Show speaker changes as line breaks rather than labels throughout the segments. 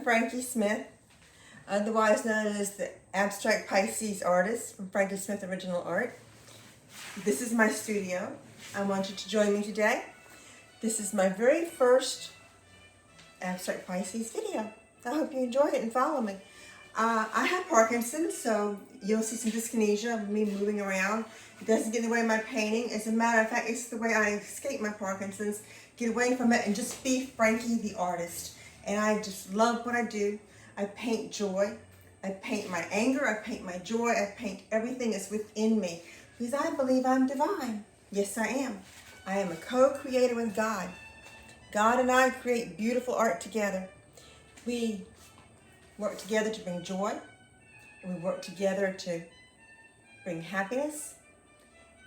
Frankie Smith, otherwise known as the Abstract Pisces Artist from Frankie Smith Original Art. This is my studio. I want you to join me today. This is my very first Abstract Pisces video. I hope you enjoy it and follow me. I have Parkinson's, so you'll see some dyskinesia of me moving around. It doesn't get in the way of my painting. As a matter of fact, it's the way I escape my Parkinson's, get away from it, and just be Frankie the artist. And I just love what I do. I paint joy. I paint my anger. I paint my joy. I paint everything that's within me because I believe I'm divine. Yes, I am. I am a co-creator with God. God and I create beautiful art together. We work together to bring joy, and we work together to bring happiness.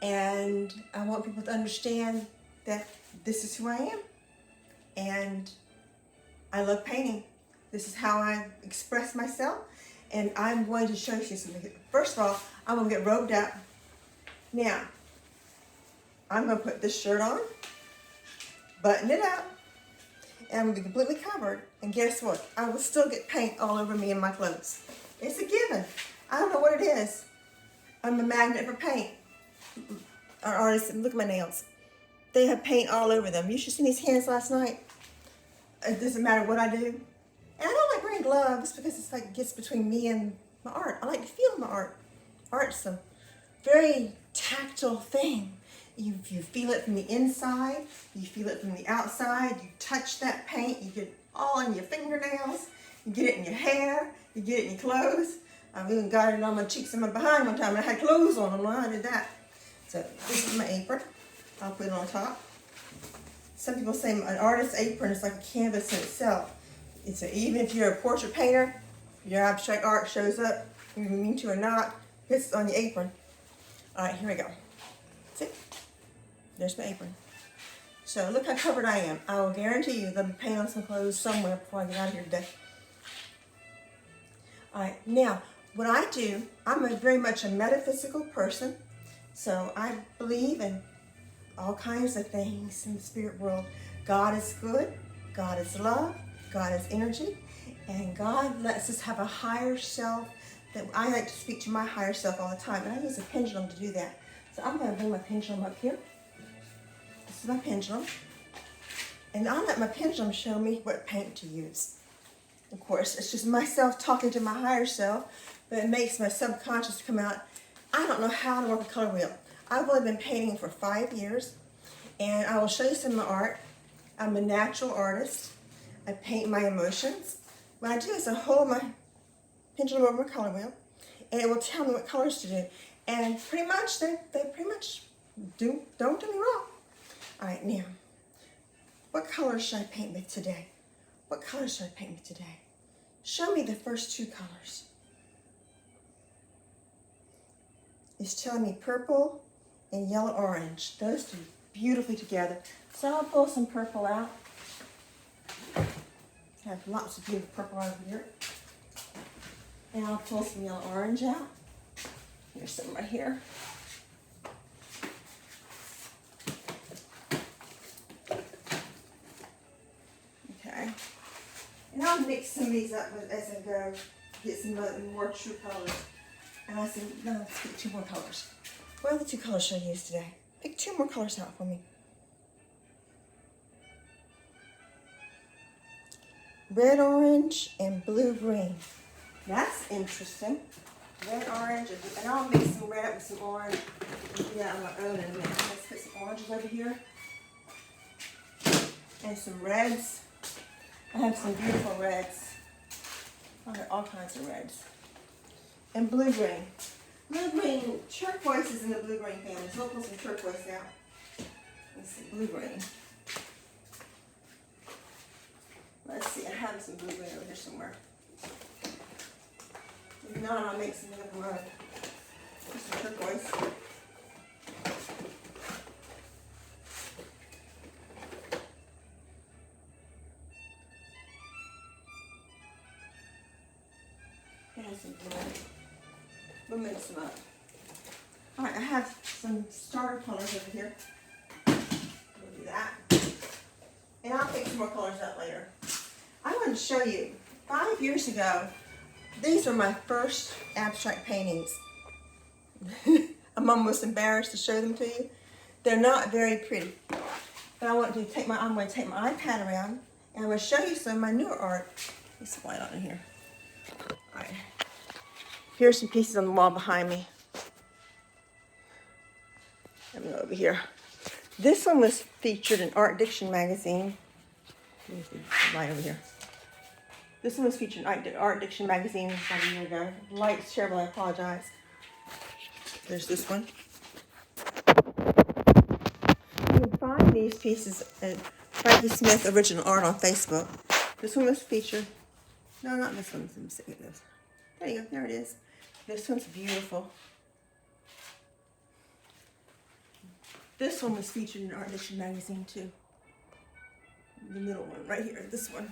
And I want people to understand that this is who I am. And I love painting. This is how I express myself. And I'm going to show you something. First of all, I'm going to get robed up. Now, I'm going to put this shirt on, button it up, and I'm going to be completely covered. And guess what? I will still get paint all over me and my clothes. It's a given. I don't know what it is. I'm a magnet for paint. Our artists, look at my nails. They have paint all over them. You should have seen these hands last night. It doesn't matter what I do. And I don't like wearing gloves because it's like it gets between me and my art. I like to feel my art. Art's a very tactile thing. You feel it from the inside, you feel it from the outside, you touch that paint, you get it all in your fingernails, you get it in your hair, you get it in your clothes. I've even got it on my cheeks and my behind one time and I had clothes on when I did that. So this is my apron. I'll put it on top. Some people say an artist's apron is like a canvas in itself. Even if you're a portrait painter, your abstract art shows up, you mean to or not, it's on your apron. All right, here we go. See? There's my apron. So look how covered I am. I will guarantee you there'll be paint on some clothes somewhere before I get out of here today. All right, now what I do, I'm very much a metaphysical person. So I believe in all kinds of things in the spirit world. God is good, God is love, God is energy, and God lets us have a higher self. That I like to speak to my higher self all the time, and I use a pendulum to do that. So I'm going to bring my pendulum up here. This is my pendulum, and I'll let my pendulum show me what paint to use. Of course, it's just myself talking to my higher self, but it makes my subconscious come out. I don't know how to work a color wheel. I've only been painting for 5 years, and I will show you some of my art. I'm a natural artist. I paint my emotions. What I do is I hold my pendulum over my color wheel, and it will tell me what colors to do. And pretty much, they pretty much do, don't do me wrong. All right, now, what colors should I paint with today? What colors should I paint with today? Show me the first two colors. It's telling me purple and yellow orange. Those two beautifully together. So I'll pull some purple out. I have lots of beautiful purple over here. And I'll pull some yellow orange out. Here's some right here. Okay. And I'll mix some of these up as I go, get some more true colors. And I said, no, let's pick 2 more colors. What other 2 colors should I use today? Pick 2 more colors out for me. Red, orange, and blue, green. That's interesting. Red, orange, and I'll mix some red up with some orange. Yeah, on my own in a minute. Let's put some oranges over here. And some reds. I have some beautiful reds. I have all kinds of reds. And blue-green. Blue-green, turquoise is in the blue-green family, so we'll pull some turquoise out. Let's see, blue-green. Let's see, I have some blue-green over here somewhere. If not, I'll make some of my own. Some turquoise. There's some blue. We'll mix them up. All right, I have some starter colors over here. We'll do that. And I'll pick some more colors out later. I want to show you 5 years ago, these were my first abstract paintings. I'm almost embarrassed to show them to you. They're not very pretty. But I'm going to take my iPad around and I'm going to show you some of my newer art. There's some light on here. All right. Here's some pieces on the wall behind me. Let me go over here. This one was featured in Art Diction magazine. Let me see the light over here. This one was featured in Art Diction magazine about a year ago. The light's terrible, I apologize. There's this one. You can find these pieces at Frankie Smith Original Art on Facebook. This one was featured. No, not this one. Let me see what it is. There you go. There it is. This one's beautiful. This one was featured in Art Diction magazine too. The middle one, right here. This one.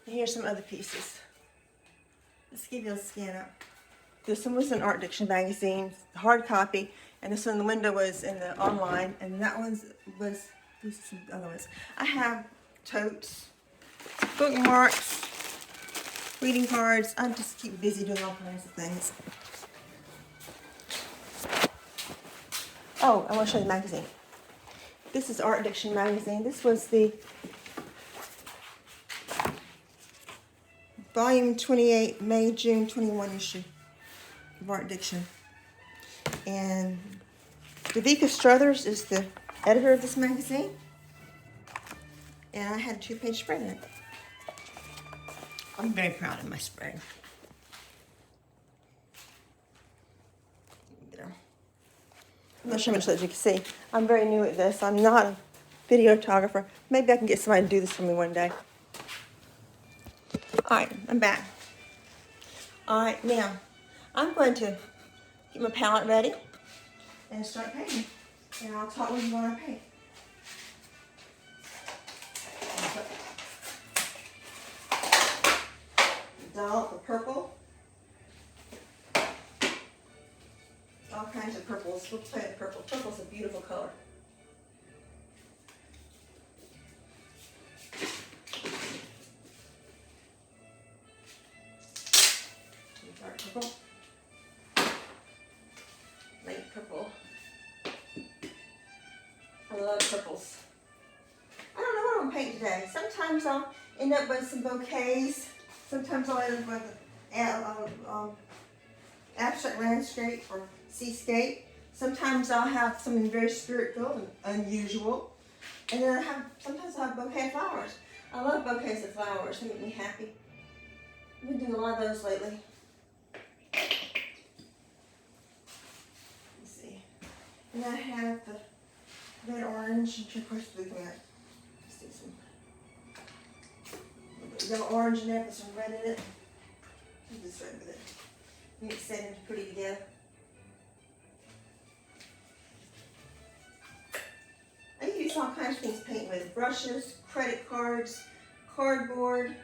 And here's some other pieces. Let's give you a scan up. This one was in Art Diction magazine, hard copy, and this one in the window was in the online, and that one was, these are some other ones. I have totes, bookmarks, reading cards. I just keep busy doing all kinds of things. Oh, I want to show you the magazine. This is Art Diction magazine. This was the volume 28, May, June 21 issue of Art Diction. And Davika Struthers is the editor of this magazine. And I had a 2-page spread in it. I'm very proud of my spread. There. I'm not sure how much that you can see. I'm very new at this. I'm not a videographer. Maybe I can get somebody to do this for me one day. All right, I'm back. All right, now I'm going to get my palette ready and start painting. And I'll talk with you while I paint. Dollop of purple. All kinds of purples. We'll play with purple. Purple's a beautiful color. Dark purple. Light purple. I love purples. I don't know what I'm going to paint today. Sometimes I'll end up with some bouquets. Sometimes I'll end up with an abstract landscape or seascape. Sometimes I'll have something very spirit-filled and unusual. And then sometimes I'll have a bouquet of flowers. I love bouquets of flowers. They make me happy. I've been doing a lot of those lately. Let's see. And I have the red, orange, and turquoise blue coming out. Let's do some yellow, orange in there, put some red in it. Do this red with it. Mix that into pretty together. I use all kinds of things to paint with. Brushes, credit cards, cardboard,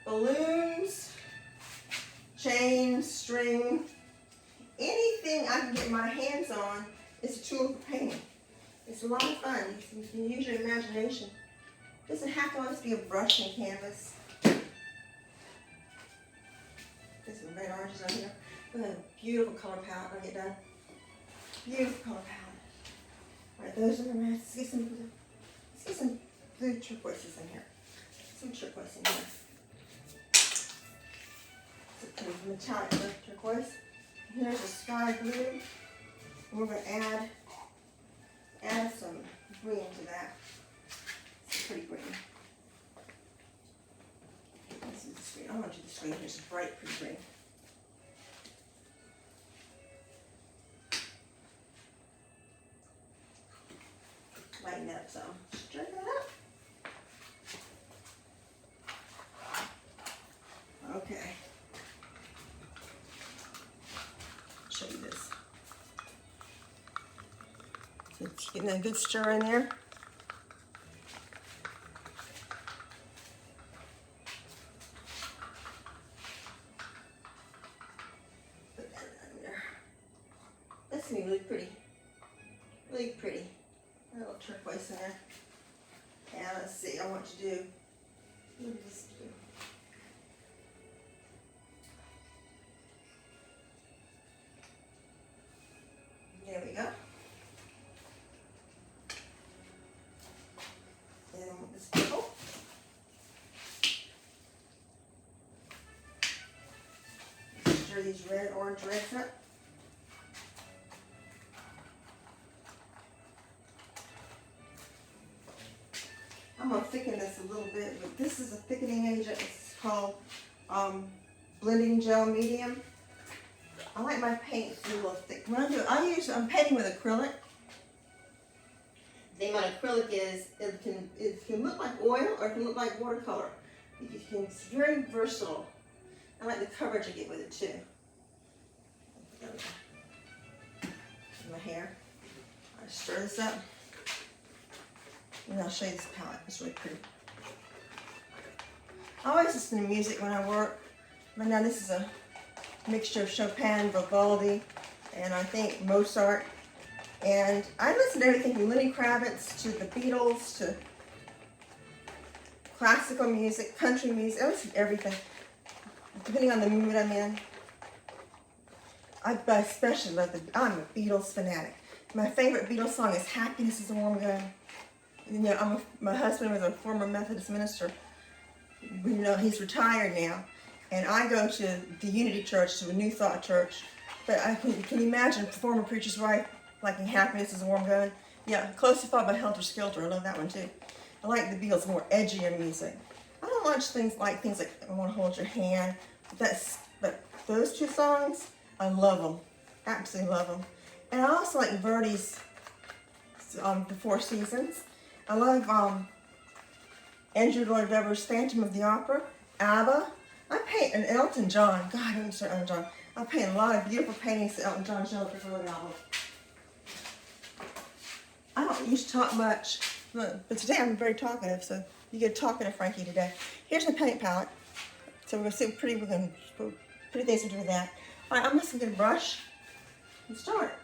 balloons, chain, string. Anything I can get my hands on is a tool for painting. It's a lot of fun. You can use your imagination. It doesn't have to always be a brush and canvas. There's some red oranges on here. Look at a beautiful color palette when I get done. Beautiful color palette. All right, those are the rest. Let's get some blue turquoises in here. Some turquoise in here. Some metallic blue turquoise. Here's a sky blue. And we're going to add some green to that. It's pretty green. This is the screen. I want you to screen. Here's a bright, pretty green. Lighten that up some. Stir that up. Okay. Show you this. So it's getting a good stir in there. Put that in there. That's gonna be really pretty. Really pretty. A little turquoise in there. And let's see, I want to do What does this do? There we go. And I want this purple. Stir these red, orange reds up. I'm going to thicken this a little bit, but this is a thickening agent. It's called blending gel medium. I like my paint to be a little thick. When I'm painting with acrylic. The thing about acrylic is it can look like oil or it can look like watercolor. It's very versatile. I like the coverage I get with it too. My hair. I stir this up. And I'll show you this palette. It's really pretty. I always listen to music when I work. But now this is a mixture of Chopin, Vivaldi, and I think Mozart. And I listen to everything from Lenny Kravitz to the Beatles to classical music, country music. I listen to everything, depending on the mood I'm in. I especially love I'm a Beatles fanatic. My favorite Beatles song is Happiness is a Warm Gun. You know, my husband was a former Methodist minister. You know, he's retired now. And I go to the Unity Church, to a New Thought church. But can you imagine former preacher's wife liking Happiness is a Warm Gun? Yeah, Closely Followed by Helter Skelter. I love that one too. I like the Beatles' more edgier music. I don't watch things like I Want to Hold Your Hand. But those two songs, I love them. Absolutely love them. And I also like Verdi's The Four Seasons. I love Andrew Lloyd Webber's Phantom of the Opera, ABBA. I paint an Elton John. God, I'm sorry, Elton John. I paint a lot of beautiful paintings to Elton John Shelter for the album. I don't used to talk much, but today I'm very talkative, so you get talkative Frankie today. Here's my paint palette. So we're going to see what pretty things we do with that. All right, I'm just going to get a brush and start.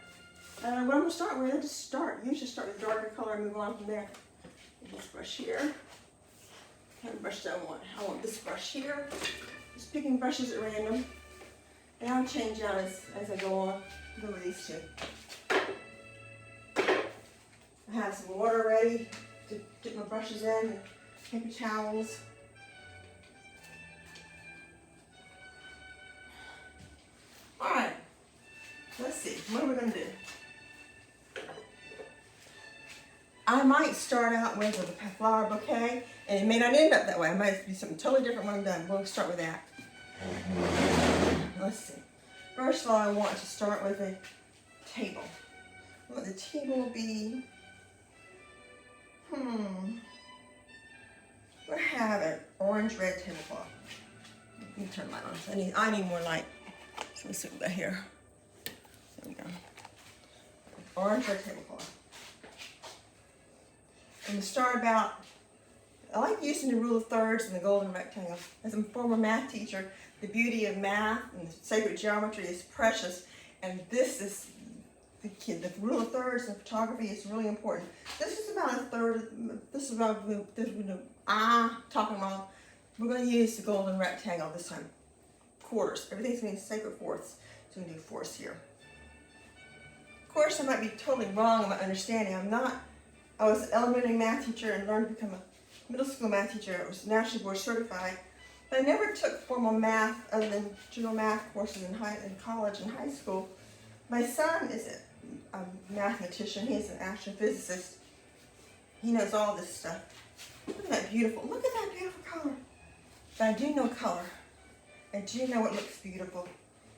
What I'm going to start with, just start. Usually start with a darker color and move on from there. This brush here. What kind of brush do I want? I want this brush here. Just picking brushes at random. And I'll change out as I go on. Go with these two. I have some water ready to dip my brushes in and paper towels. Alright. Let's see. What are we going to do? I might start out with a flower bouquet, and it may not end up that way. It might be something totally different when I'm done. We'll start with that. Let's see. First of all, I want to start with a table. I want the table to be, we'll have an orange-red tablecloth. Let me turn the light on. I need more light. So let's see what we got here. There we go. Orange-red tablecloth. And to start about, I like using the rule of thirds and the golden rectangle. As a former math teacher, the beauty of math and sacred geometry is precious, and this is the rule of thirds in photography is really important. This is about a third. This is about talking about. We're going to use the golden rectangle this time. Quarters. Everything's going to be sacred fourths, so we're going to do fourths here. Of course, I might be totally wrong in my understanding. I was an elementary math teacher and learned to become a middle school math teacher. I was nationally board certified. But I never took formal math other than general math courses in college and high school. My son is a mathematician. He's an astrophysicist. He knows all this stuff. Look at that beautiful color. But I do know color. I do know what looks beautiful.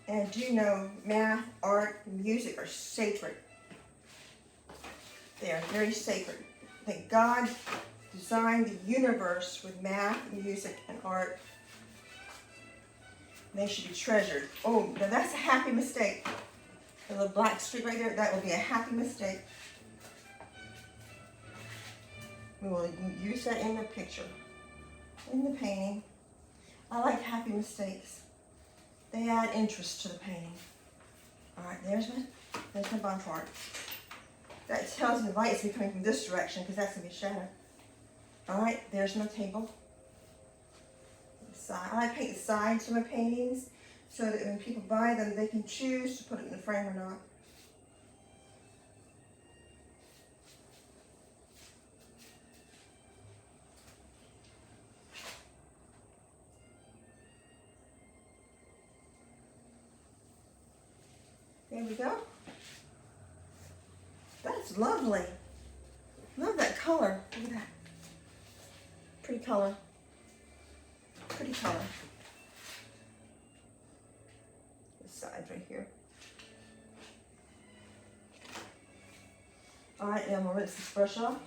And I do know math, art, and music are sacred. They are very sacred. That God designed the universe with math, music, and art. They should be treasured. Oh, now that's a happy mistake. The little black streak right there, that will be a happy mistake. We will use that in the picture, in the painting. I like happy mistakes. They add interest to the painting. All right, there's my bottom part. That tells me the light is coming from this direction because that's going to be shadow. All right, there's my table. side. I like to paint the sides of my paintings so that when people buy them, they can choose to put it in the frame or not. There we go. That's lovely. Love that color. Look at that. Pretty color. Pretty color. This side right here. Alright, now I'm going to rinse this brush off.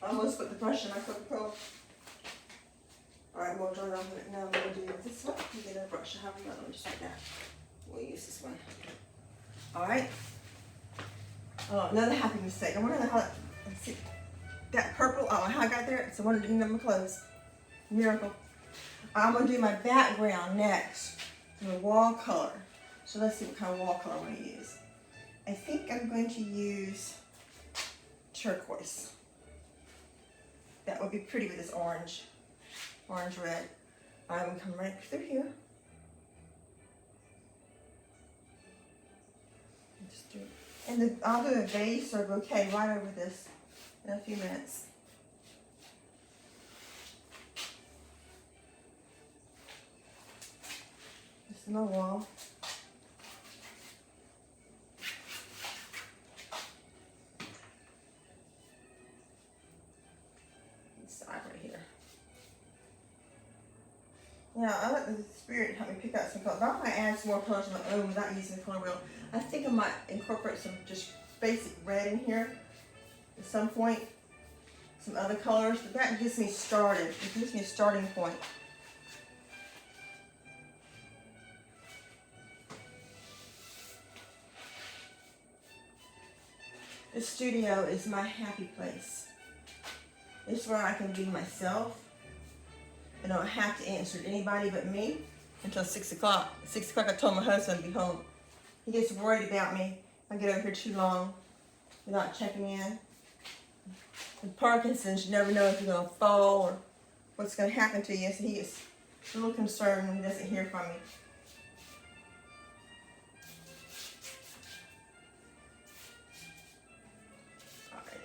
I almost put the brush in my Coca-Cola. Alright, we'll dry it off a minute. Now I'm going to do this one. You get a brush. I have another one just like that. We'll use this one. Alright. Oh, another happy mistake. I wonder how, let's see. That purple, oh, how I got there? It's the one that didn't have my clothes. Miracle. I'm going to do my background next. The wall color. So let's see what kind of wall color I want to use. I think I'm going to use turquoise. That would be pretty with this orange. Orange red. I'm going to come right through here. Just do it. And I'll do a vase or a bouquet right over this in a few minutes. This is my wall. This side right here. Now, I let the spirit help me pick out some colors. I might add some more colors of my own without using the color wheel. I think I might incorporate some just basic red in here at some point. Some other colors, but that gets me started. It gives me a starting point. The studio is my happy place. It's where I can be myself. I don't have to answer to anybody but me until 6 o'clock. At 6 o'clock, I told my husband to be home. He gets worried about me. I get over here too long without checking in. With Parkinson's, you never know if you're going to fall or what's going to happen to you. So he gets a little concerned when he doesn't hear from me. All right.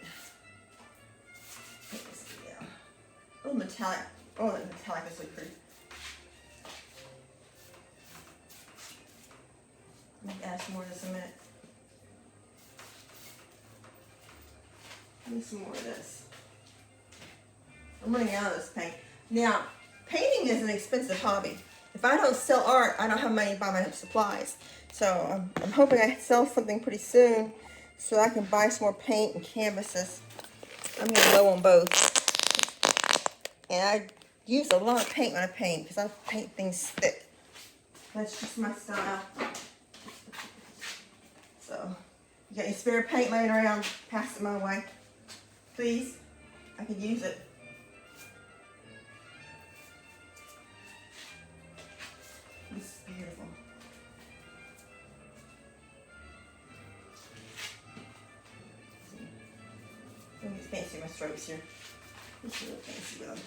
Take this down. Oh, metallic. Oh, that metallic is so pretty. Let me add some more of this in a minute. Need some more of this. I'm running out of this paint. Now, painting is an expensive hobby. If I don't sell art, I don't have money to buy my supplies. So I'm hoping I sell something pretty soon so I can buy some more paint and canvases. I'm getting low on both. And I use a lot of paint when I paint because I paint things thick. That's just my style. So, you got any spare paint laying around, pass it my way. Please, I could use it. This is beautiful. Let me get fancy with my strokes here. Just a little fancy with them.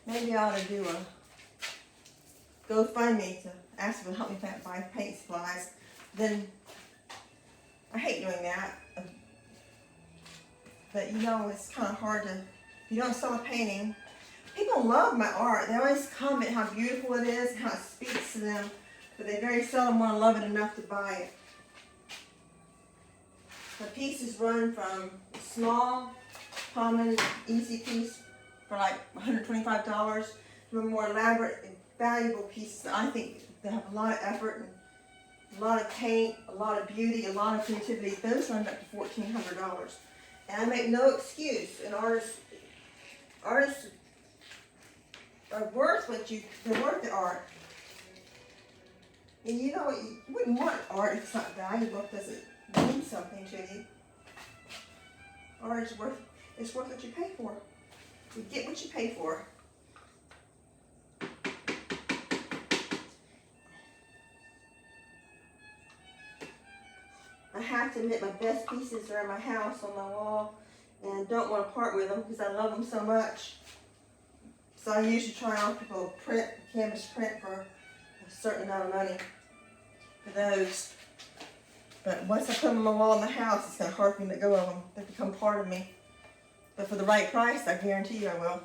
Maybe I ought to do a GoFundMe to ask them to help me buy paint supplies. Then, I hate doing that. But you know, it's kind of hard to, you don't sell a painting. People love my art. They always comment how beautiful it is, how it speaks to them. But they very seldom want to love it enough to buy it. The pieces run from small, common, easy piece for like $125 to a more elaborate and valuable pieces. I think they have a lot of effort and a lot of paint, a lot of beauty, a lot of creativity. Those run up to $1,400. And I make no excuse. And artists are worth they're worth the art. And you know, you wouldn't want art if it's not valuable, if it doesn't mean something to you. Art is worth what you pay for. You get what you pay for. have to admit my best pieces are in my house on my wall, and I don't want to part with them because I love them so much. So I usually try not to go print, canvas print for a certain amount of money for those. But once I put them on my wall in the house, it's going to hard for me to let go of them. They become part of me. But for the right price, I guarantee you I will.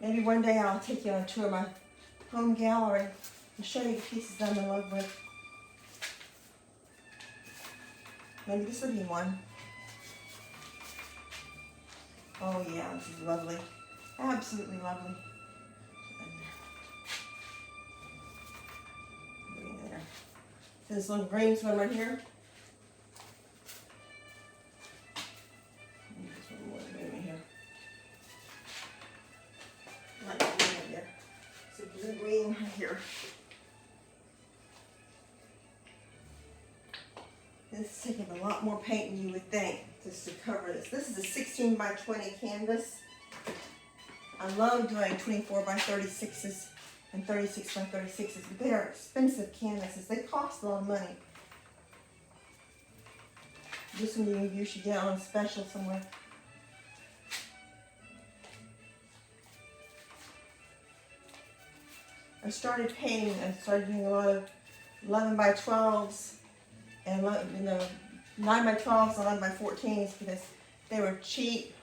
Maybe one day I'll take you on a tour of my home gallery and show you the pieces I'm in love with. Maybe this will be one. Oh yeah, this is lovely. Absolutely lovely. There. This little green one right here. This one more green here. Like green right there. It's a blue green right here. This is taking a lot more paint than you would think just to cover this. This is a 16 by 20 canvas. I love doing 24 by 36s and 36 by 36s, but they are expensive canvases. They cost a lot of money. This one you should get on special somewhere. I started painting, I started doing a lot of 11 by 12s and 9 by 12s and 11 by 14s because they were cheap.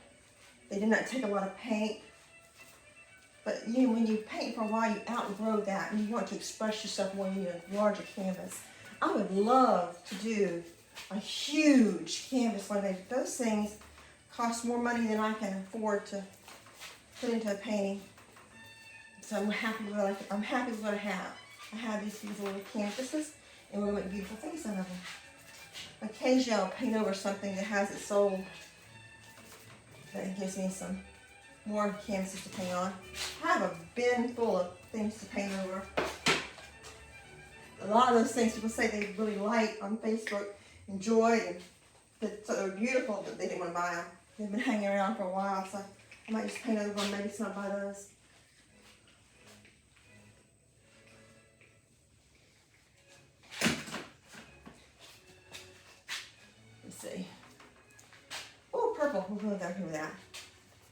They did not take a lot of paint. But you know, when you paint for a while, you outgrow that and you want to express yourself more in a larger canvas. I would love to do a huge canvas one day. Those things cost more money than I can afford to put into a painting. So I'm happy with what I have. I have these beautiful little canvases, and we'll make beautiful things out of them. Occasionally I'll paint over something that has its soul. That gives me some more canvases to paint on. I have a bin full of things to paint over. A lot of those things people say they really like on Facebook, enjoyed, and that so they're beautiful, but they didn't want to buy them. They've been hanging around for a while, so I might just paint over them, maybe somebody buy those. Let's see. Oh, purple. We'll go down here with that.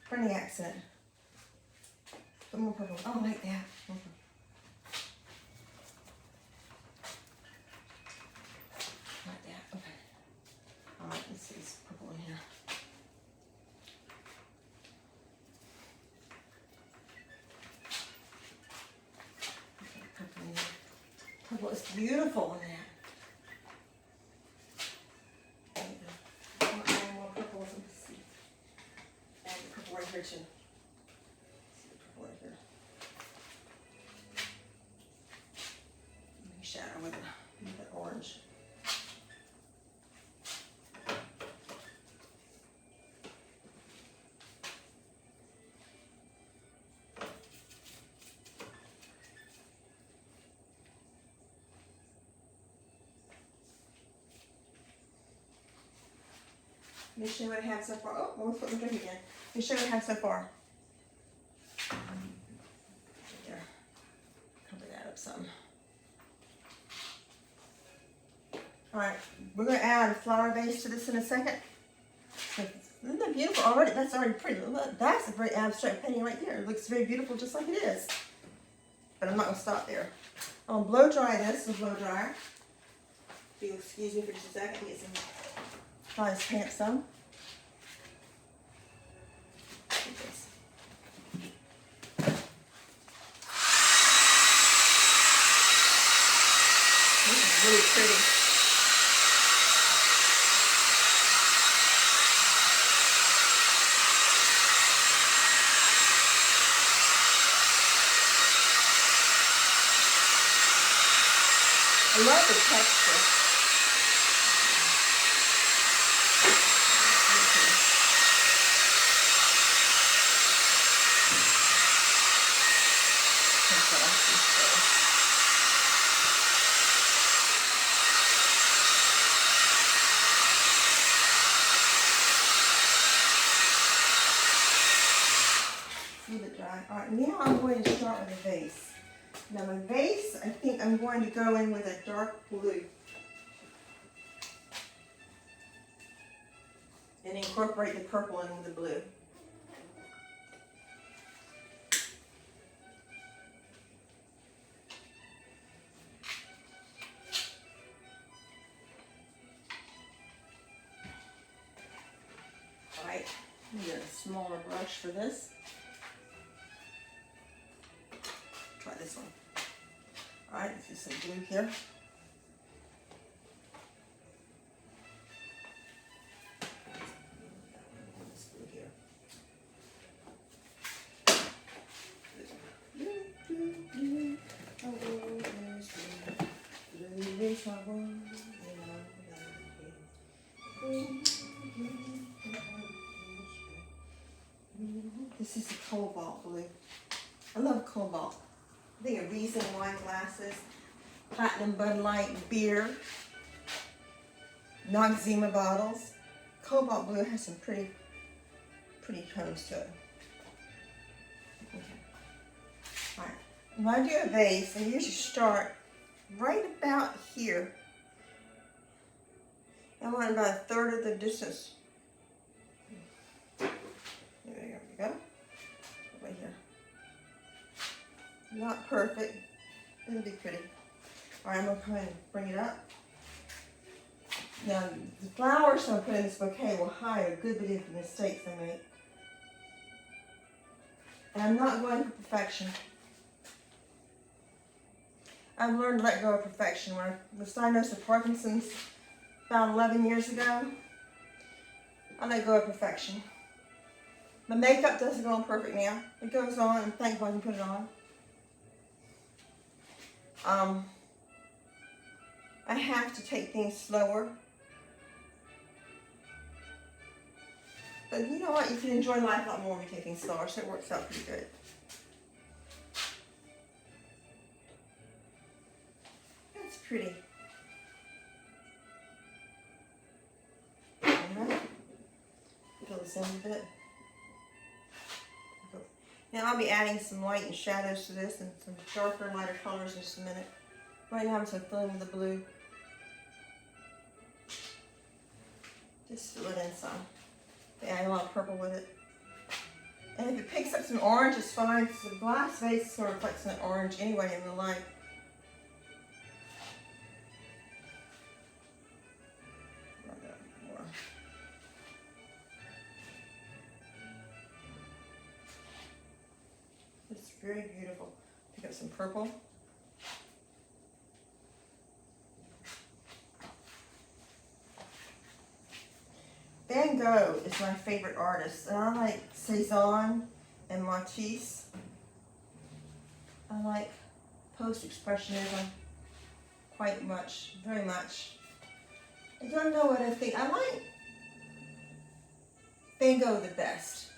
Burning accent. Put more purple. Oh, I like that. Okay. Like that. Okay. All right. Let's see this purple in here. Okay, purple in here. Purple is beautiful in that. Here too. See the purple right here. Maybe shadow with that orange. Let me show you what I have so far. Oh, let's put my drink again. Let me show you what I have so far. There. Cover that up some. Alright, we're going to add a flower base to this in a second. Isn't that beautiful already? That's already pretty. Look, that's a very abstract painting right there. It looks very beautiful just like it is. But I'm not going to stop there. I'm going to blow dry this with a blow dryer. If you'll excuse me for just a second, get some. Try this paint some. This is really pretty. I love the texture. Leave it dry. All right, now I'm going to start with a base. Now my base, I think I'm going to go in with a dark blue and incorporate the purple in with the blue. All right, I'm gonna get a smaller brush for this. Try this one. All right, let's do some blue here. This blue here. Blue, blue, oh, there's blue. Blue is my world, This is a cobalt blue. I love cobalt. I think of Riesling wine glasses, Platinum Bud Light beer, Noxzema bottles. Cobalt blue has some pretty tones to it. Okay. All right. When I do a vase, I usually start right about here. I want about a third of the distance. There we go. Right here. Not perfect. It'll be pretty. All right, I'm gonna come in and bring it up. Now, the flowers I'm putting in this bouquet will hide a good bit of the mistakes I make. And I'm not going for perfection. I've learned to let go of perfection. When I was diagnosed with Parkinson's about 11 years ago, I let go of perfection. My makeup doesn't go on perfect now. It goes on, and thank God I can put it on. I have to take things slower. But you know what? You can enjoy life a lot more when you take things slower, so it works out pretty good. That's pretty. Alright. Fill this in a bit. Now I'll be adding some light and shadows to this and some darker and lighter colors in just a minute. Right now I'm just going to fill in with the blue. Just fill it in some. Add a lot of purple with it. And if it picks up some orange, it's fine, because the glass vase sort of reflects an orange anyway in the light. It's very beautiful. Pick up some purple. Van Gogh is my favorite artist, and I like Cezanne and Matisse. I like post-expressionism quite much, very much. I don't know what I think. I like Van Gogh the best.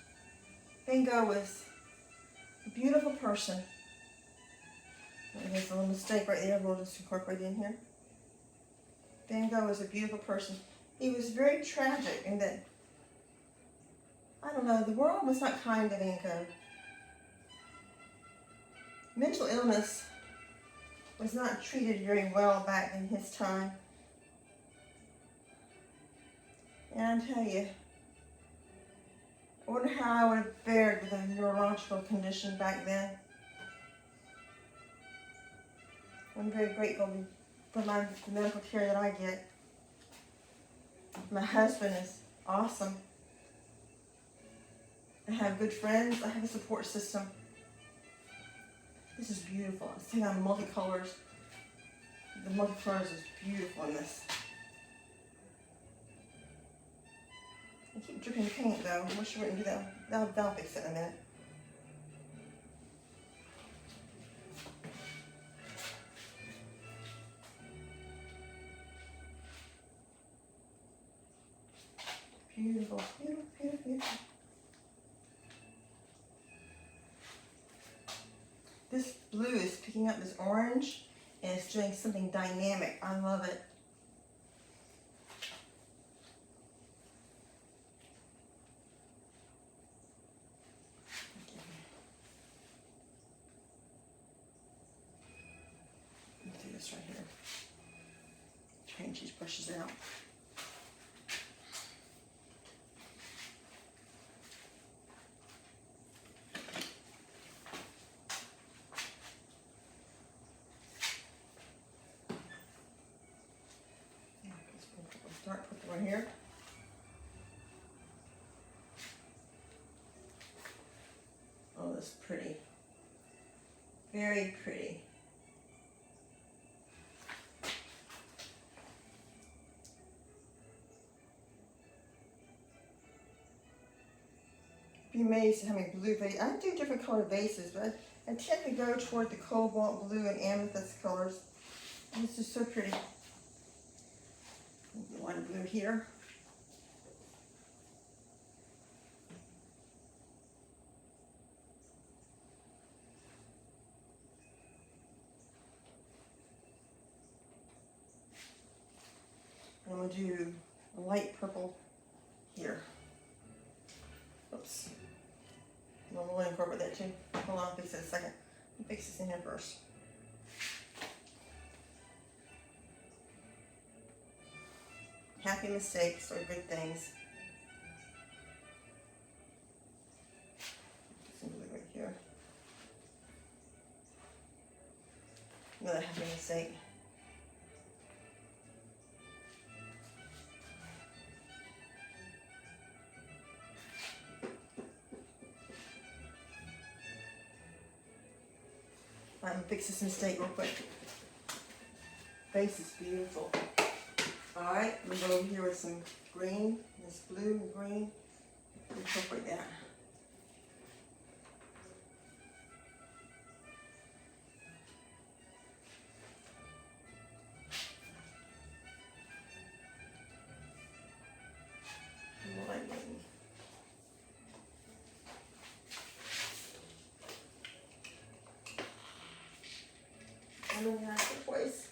Van Gogh was a beautiful person. There's a little mistake right there, we'll just incorporate it in here. Van Gogh was a beautiful person. He was very tragic in that, I don't know, the world was not kind to Van Gogh. Mental illness was not treated very well back in his time. And I tell you, I wonder how I would have fared with a neurological condition back then. I'm very grateful for the medical care that I get. My husband is awesome. I have good friends. I have a support system. This is beautiful. It's taking on multicolors. The multicolors is beautiful in this. I keep dripping paint though. I wish I wouldn't do that. That'll fix it in a minute. Beautiful, beautiful, beautiful, beautiful. This blue is picking up this orange and it's doing something dynamic. I love it. change these brushes out. Dark purple right here. Oh, that's pretty. Very pretty. Be amazed at how many blue vases. I do different color vases, but I tend to go toward the cobalt blue and amethyst colors. And it's just so pretty. One blue here. I'm going to do a light purple here. Oops. I'm going to incorporate that too. Hold on, I'll fix it in a second. I'll fix this in here first. Happy mistakes are good things. Some blue right here. Another happy mistake. I'm going to fix this mistake real quick. Face is beautiful. Alright, I'm going to go over here with some green, this blue and green. Incorporate that. Lightning. I'm in that place.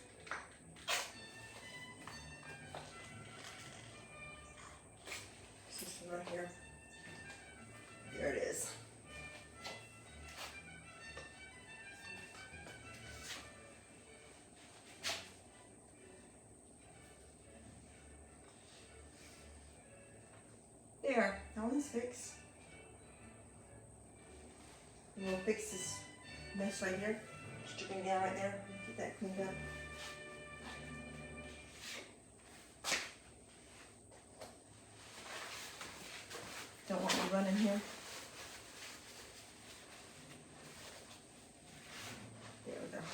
This one right here. There it is. There, that one's fixed. And we'll fix this mess right here. Stripping down right there. Get that cleaned up. Don't want me running here. There we go.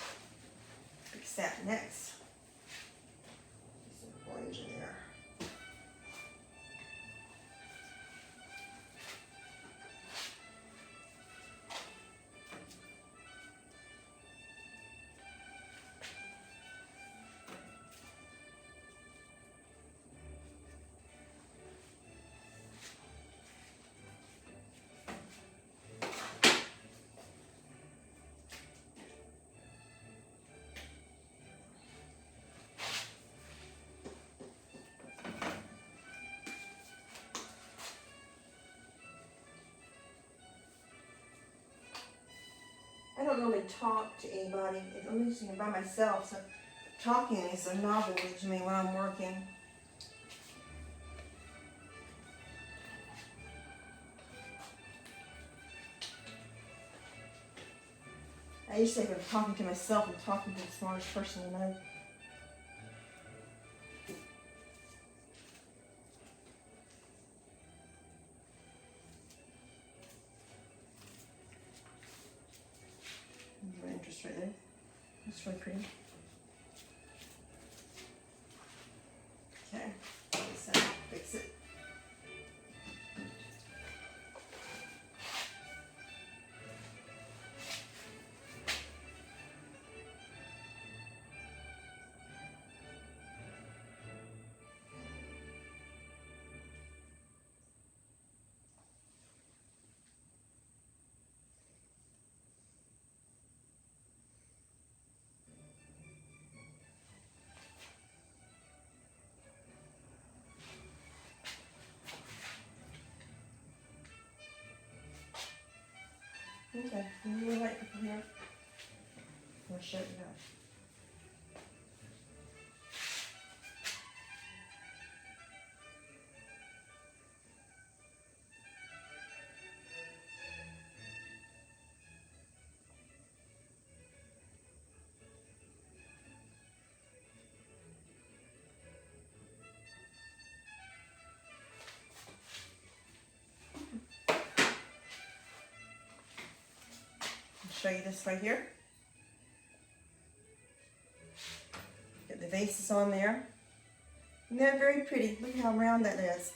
Fix that next. Get some orange in there. I don't normally talk to anybody. I'm usually by myself, so talking is a novelty to me when I'm working. I usually, if I'm talking to myself, I'm talking to the smartest person I know. My interest right there. That's really pretty. Okay, fix it. Okay, you really like it here. I'll show you that. show you this right here. Get the vases on there. And they're very pretty. Look how round that is.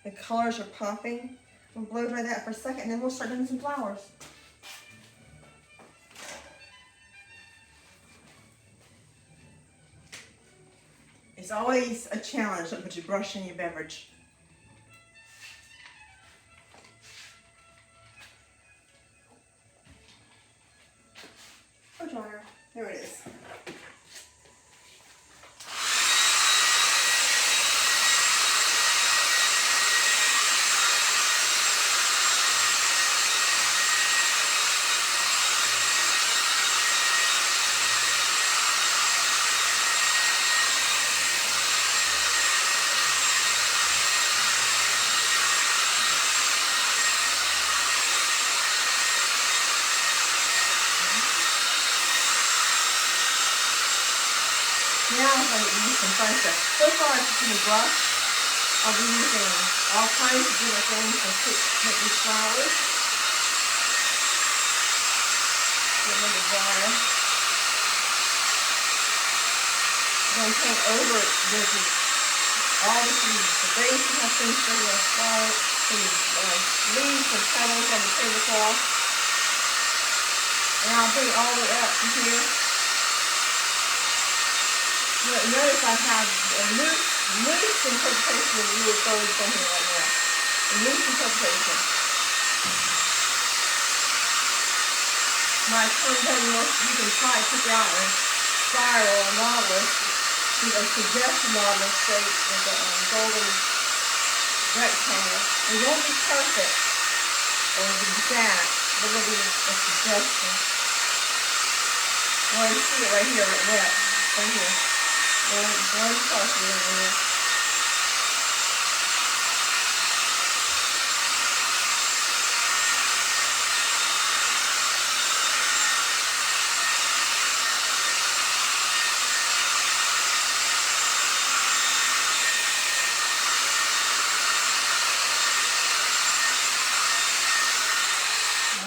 The colors are popping. We'll blow dry that for a second and then we'll start doing some flowers. It's always a challenge to put your brush in your beverage. Oh, dryer. There it is. Now I'm going to use some fun stuff. So far I'm using a brush. I'll be using all kinds of different things to make these flowers. Get rid of the dryer. I'm going to paint over all the leaves. The base has things for the flower, some leaves and petals on the tablecloth. And I'll bring it all the way up to here. Notice I have a loose interpretation of the rule of thirds on here right now. A loose interpretation. My turn you can try to pick out a spiral or nautilus, a suggestion nautilus shape with a golden rectangle. It won't be perfect or exact, but it'll be a suggestion. Well, you see it right here, right there, right here. One part here.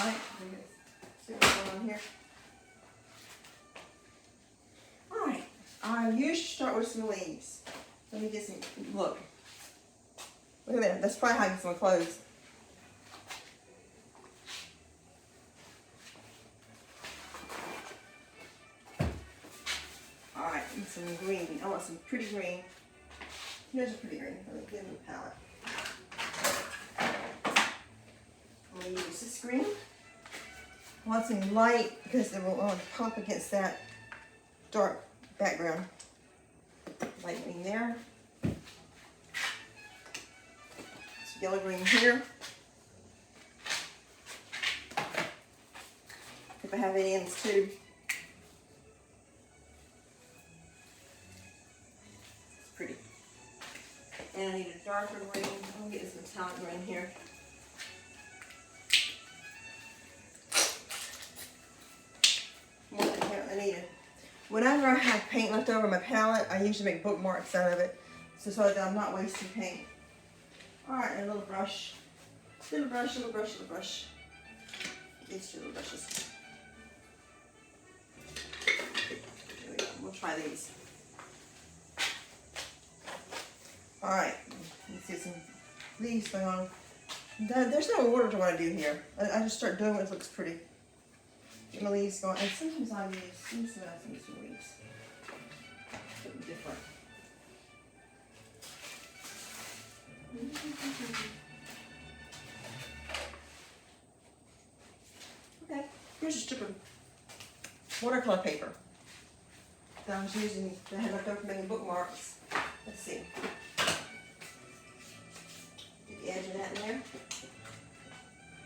All right, see what's going on here. I usually start with some leaves. Let me get some, look. Look at that, that's probably how I get some clothes. Alright, and some green. I want some pretty green. Here's a pretty green. Let me get in the palette. I'm going to use this green. I want some light because it will pop against that dark background. Light green there. Some yellow green here. If I have any ends too. It's pretty. And I need a darker green. I'm getting some metallic green here. I need it. Whenever I have paint left over my palette, I usually make bookmarks out of it, so that I'm not wasting paint. Alright, and a little brush. Little brush, little brush, little brush. These two little brushes. There we go. We'll try these. Alright, let's see some leaves going on. There's no order to what I do here. I just start doing what looks pretty. Get my leaves going, and sometimes I use some leaves. Something different. Okay, here's a strip of watercolor paper that I was using that I had left over from making bookmarks. Let's see. Get the edge of that in there.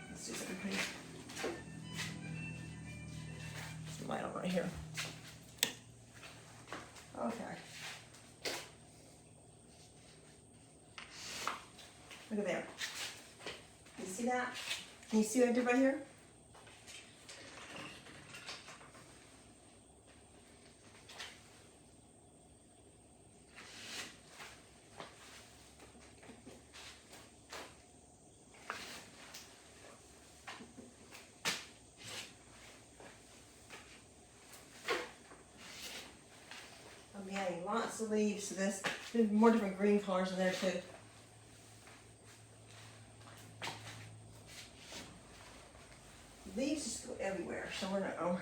Let's do something pretty. Light on right here. Okay. Look at there. You see that? Can you see what I did right here? lots of leaves to this. There's more different green colors in there too. Leaves just go everywhere, so we're not going.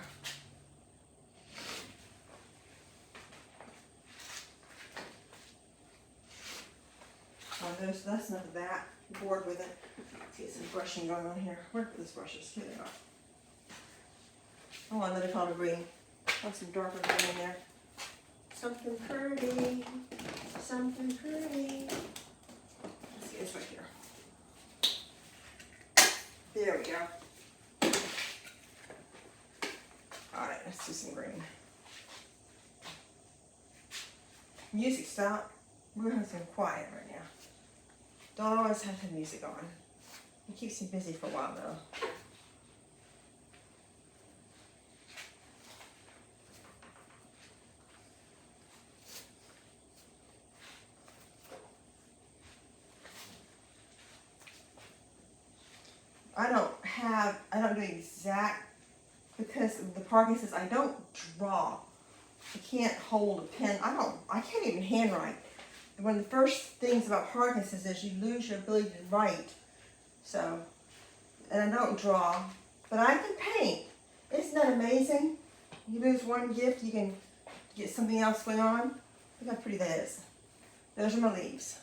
Oh, that's enough of that. I'm bored with it. Let's get some brushing going on here. Where are these brushes? Here they are. Oh, another color green. Want some darker green in there. Something pretty. Something pretty. Let's see, it's right here. There we go. Alright, let's do some green. Music stop. We're gonna have some quiet right now. Don't always have the music on. It keeps you busy for a while though. I don't do exact, because the Parkinson's, I don't draw. I can't hold a pen. I can't even handwrite. One of the first things about Parkinson's is you lose your ability to write. So, and I don't draw, but I can paint. Isn't that amazing? You lose one gift, you can get something else going on. Look how pretty that is. Those are my leaves.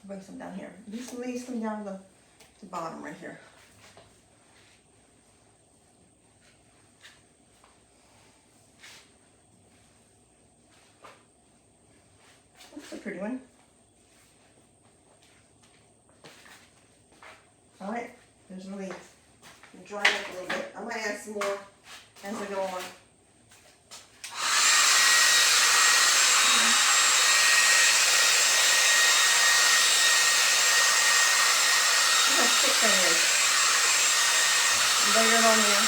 I'll bring some down here. These leaves come down to the bottom right here. That's a pretty one. Alright, there's the leaves. Dry up a little bit. I might add some more as I go on. Look how thick that is. Layer it on there.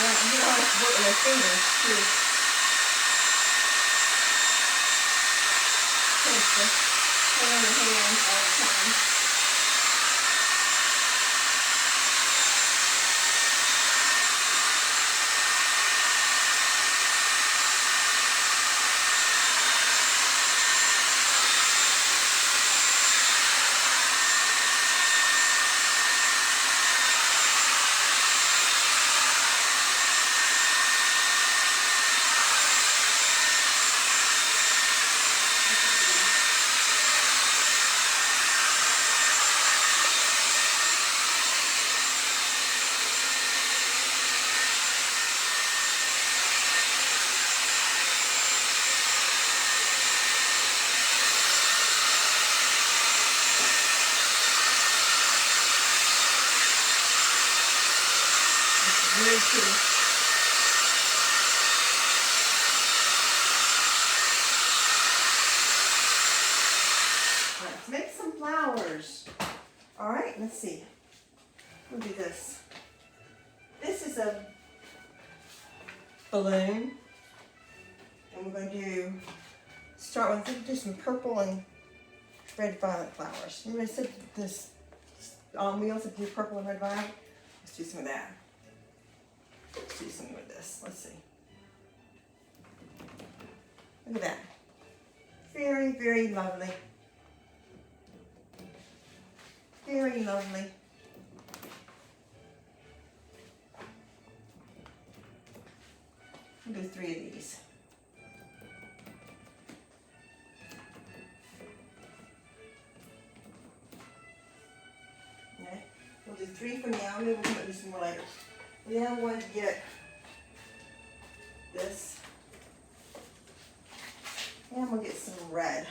I'm going to have to work with my fingers too. Hold on your hands all the time. Very pretty. Let's make some flowers. All right, let's see. We'll do this. This is a balloon, and we're going to start with just some purple and red violet flowers. Remember I said this, we also do purple and red violet. Let's do some of that. Let's do something with this. Let's see. Look at that. Very, very lovely. Very lovely. We'll do 3 of these. Okay. We'll do 3 three for now. Maybe we'll come up with some more later. Then I'm going to get this. And I'm going to get some red.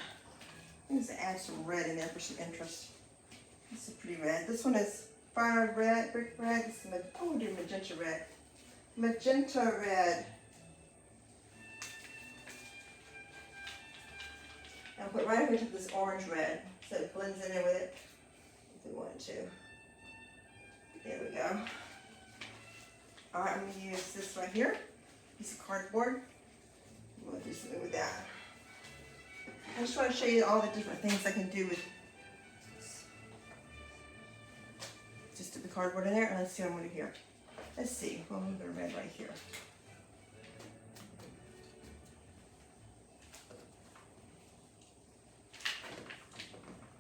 I'm going to add some red in there for some interest. This is pretty red. This one is fire red, brick red. This is we'll do magenta red. Magenta red. I'll put right over to this orange red so it blends in there with it if we want to. There we go. Alright, I'm going to use this right here, piece of cardboard. I'm going to do something with that. I just want to show you all the different things I can do with this. Just stick the cardboard in there and let's see what I'm going to do here. Let's see, we'll move the red right here.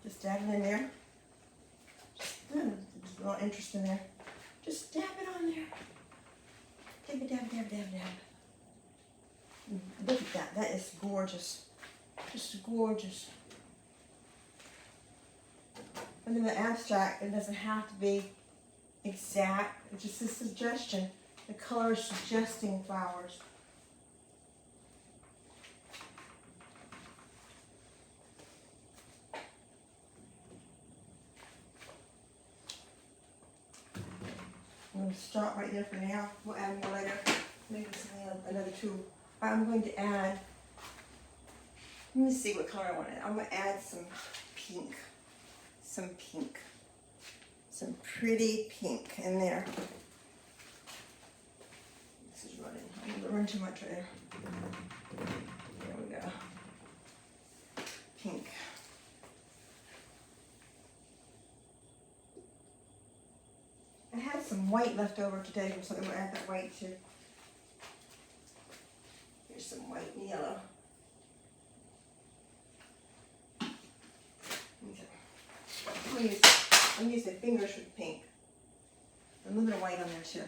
Just dab it in there. Just a little interest in there. Just dab it on there. Dab it, dab, dab, dab, dab. Look at that. That is gorgeous. Just gorgeous. And in the abstract, it doesn't have to be exact. It's just a suggestion. The color is suggesting flowers. I'm going to stop right there for now. We'll add more later. Maybe another two. I'm going to add, let me see what color I want to add. I'm going to add some pink. Some pink. Some pretty pink in there. This is running. I'm going to run too much right there. There we go. Pink. I had some white left over today, so I'm going to add that white too. Here's some white and yellow. Okay. I'm using fingers with pink. A little bit of white on there too.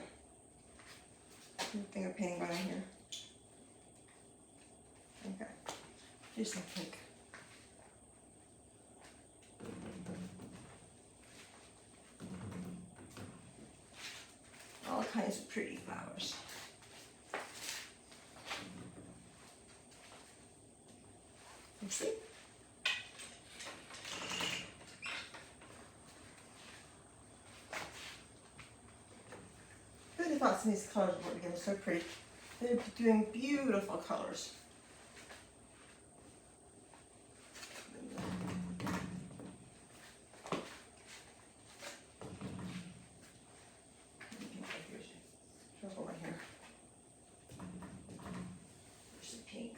Finger painting right on here. Okay. Here's some pink. All kinds of pretty flowers. You see? I really thought some of these colors would work together so pretty. They're doing beautiful colors. Purple right here. There's some pink.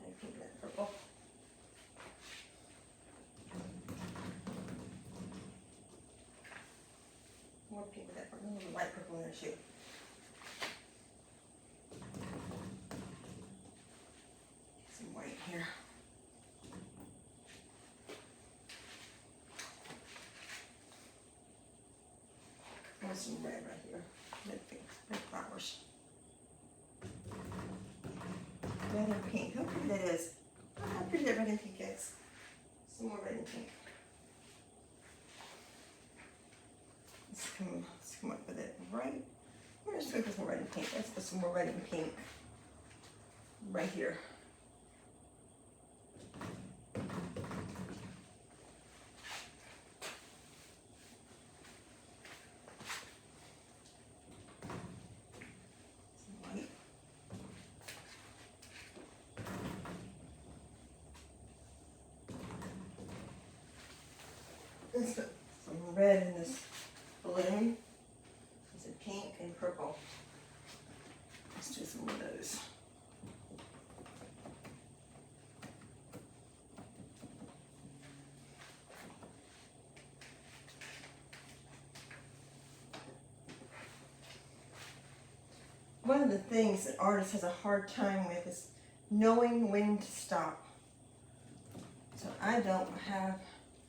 And pink and purple. More pink with that purple, a little light purple in there too. Some white here. And some red right here. Red pink, red flowers. Red and pink. How pretty that is. Look how pretty that red and pink is. Some more red and pink. Let's come up with it right. We're just going to put some red and pink. Let's put some more red and pink right here. Some white. Let's put some red in this balloon. Is it pink and purple? Let's do some of those. One of the things that artists has a hard time with is knowing when to stop. So I don't have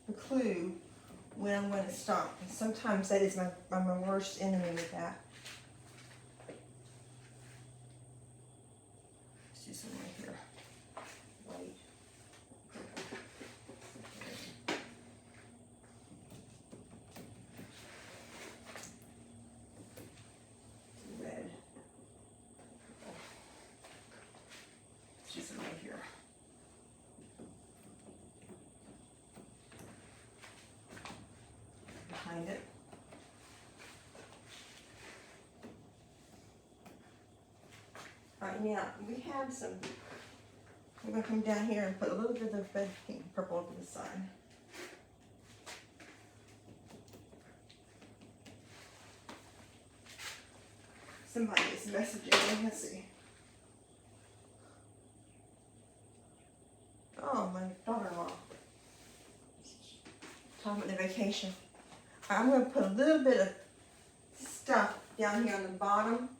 a clue when I'm going to stop. And sometimes that is my worst enemy with that. Let's do some right here. White. Alright, now we have some, I'm going to come down here and put a little bit of red, pink, purple over the side. Somebody is messaging me, let's see. Oh, my daughter-in-law. Talking about their vacation. I'm going to put a little bit of stuff down here on the bottom.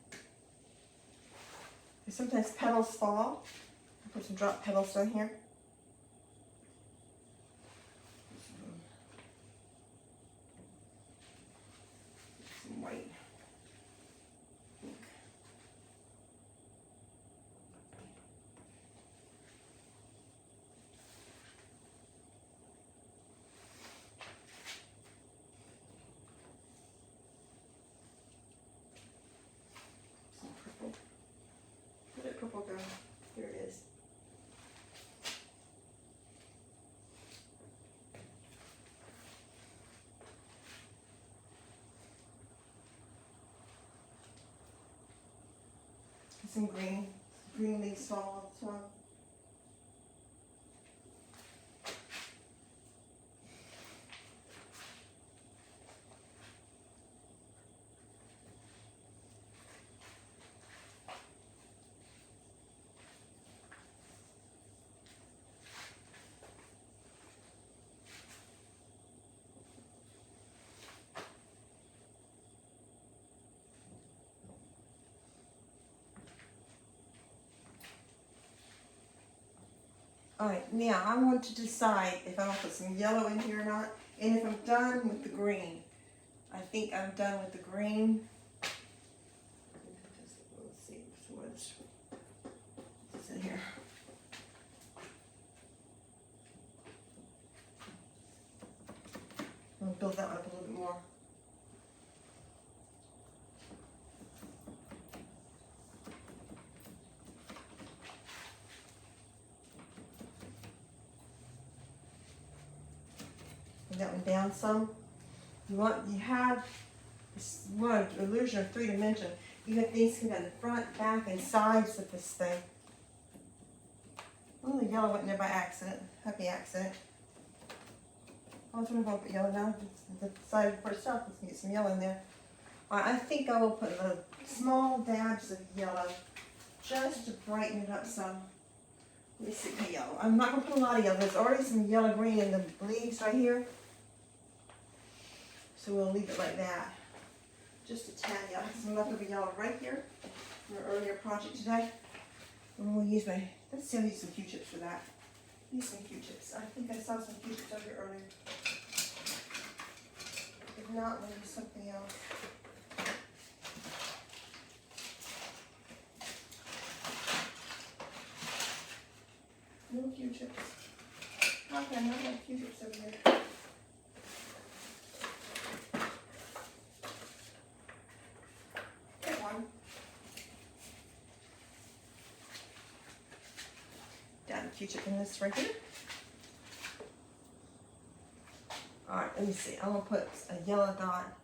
Sometimes petals fall. I'll put some drop petals down here. Some white. Pink. Some purple. Where did purple go? Here it is. Some green leaves fall as well. Alright, now I want to decide if I want to put some yellow in here or not, and if I'm done with the green. I think I'm done with the green. Let's see, what's in here? I'm going to build that one up a little bit more. That one down some. You have this one illusion of 3 dimension. You have things come down the front, back, and sides of this thing. Oh, the yellow went in there by accident. Happy accident. I was going to put yellow now. The side for itself. Let's get some yellow in there. I think I will put small dabs of yellow just to brighten it up some. Let me see the yellow. I'm not going to put a lot of yellow. There's already some yellow green in the leaves right here. So we'll leave it like that. Just a tad yellow. I have some leftover yellow right here from our earlier project today. And we'll use let's see, I'll use some Q-tips for that. Use some Q-tips. I think I saw some Q-tips over here earlier. If not, we'll use something else. No Q-tips. Okay, I don't have Q-tips over here. Q-tip in this right here. Alright, let me see. I'm going to put a yellow dot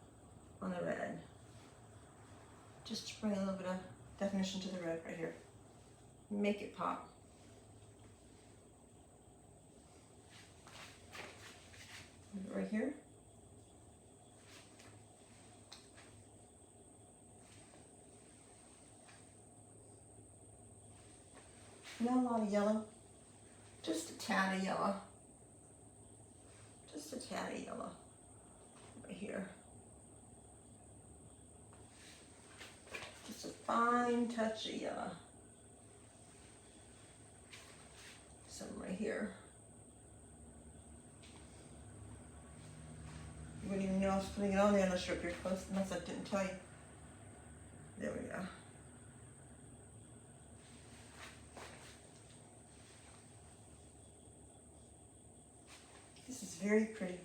on the red. Just to bring a little bit of definition to the red right here. Make it pop. Right here. Not a lot of yellow. Just a tad of yellow. Just a tad of yellow. Right here. Just a fine touch of yellow. Some right here. You wouldn't even know I was putting it on there unless you're up here close, unless I didn't tell you. There we go. This is very pretty.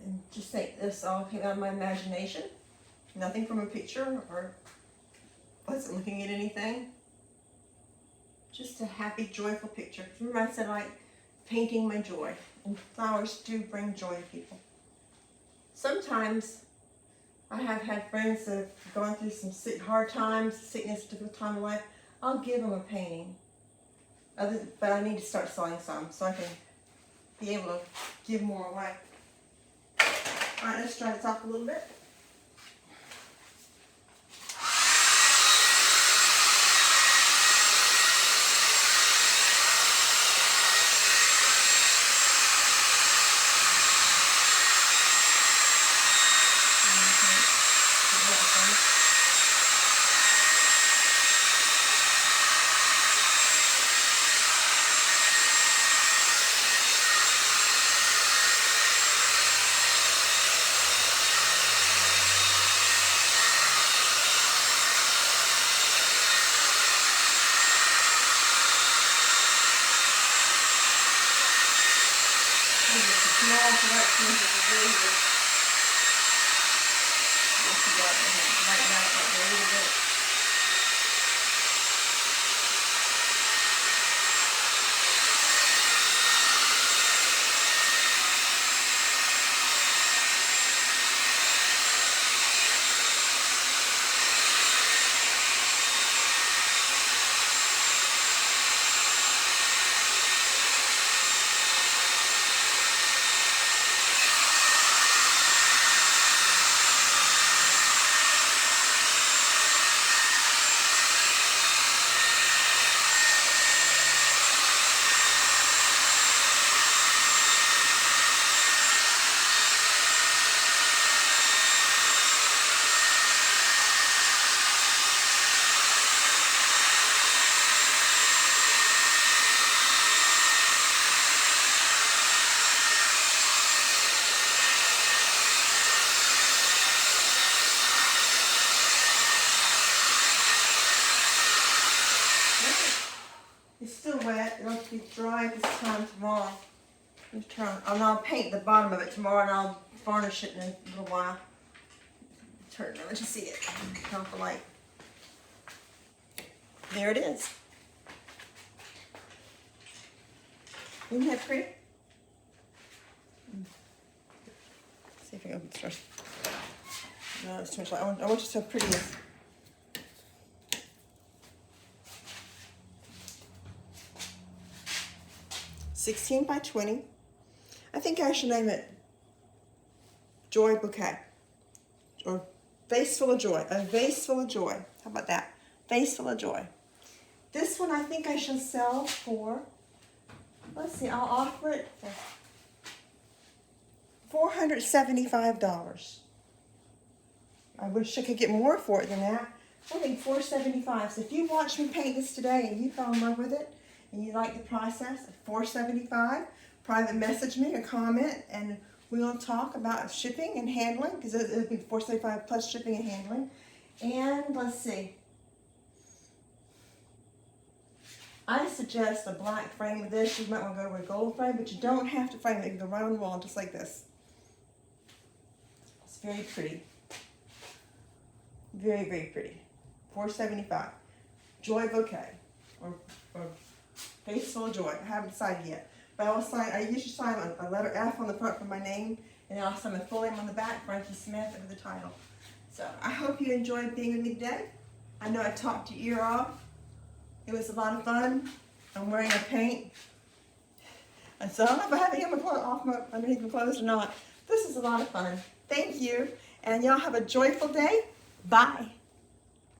And just think, this all came out of my imagination. Nothing from a picture or wasn't looking at anything. Just a happy, joyful picture. Remember I said I like painting my joy. And flowers do bring joy to people. Sometimes I have had friends that have gone through some hard times, sickness, difficult time of life. I'll give them a painting. But I need to start selling some so I can be able to give more away. All right, let's dry this off a little bit. Small selection of the razor. Just about right now, like a little bit. It's still wet. It'll have to be dry this time tomorrow. Let me turn. And I'll paint the bottom of it tomorrow, and I'll varnish it in a little while. Turn it. Let you see it. Turn off the light. There it is. Isn't that pretty? See if I can open this first. No, it's too much light. I want you so pretty. 16 by 20. I think I should name it Joy Bouquet, or Vase Full of Joy. A vase full of joy. How about that? Vase full of joy. This one I think I shall sell for, let's see, I'll offer it for $475. I wish I could get more for it than that. I think $475. So if you watched me paint this today and you fell in love with it and you like the process, $475. Private message me or comment, and we'll talk about shipping and handling, because it'll be $475 plus shipping and handling. And let's see. I suggest a black frame of this. You might want to go with a gold frame, but you don't have to frame it. You can go right on the wall just like this. It's very pretty. Very, very pretty. $475. Joy Bouquet, or Vase Full of Joy. I haven't decided yet. But I usually sign a letter F on the front for my name, and then I'll sign my full name on the back, Frankie Smith, over the title. So I hope you enjoyed being with me today. I know I talked your ear off. It was a lot of fun. I'm wearing a paint. And so I don't know if I have any underneath my clothes or not. This is a lot of fun. Thank you. And y'all have a joyful day. Bye.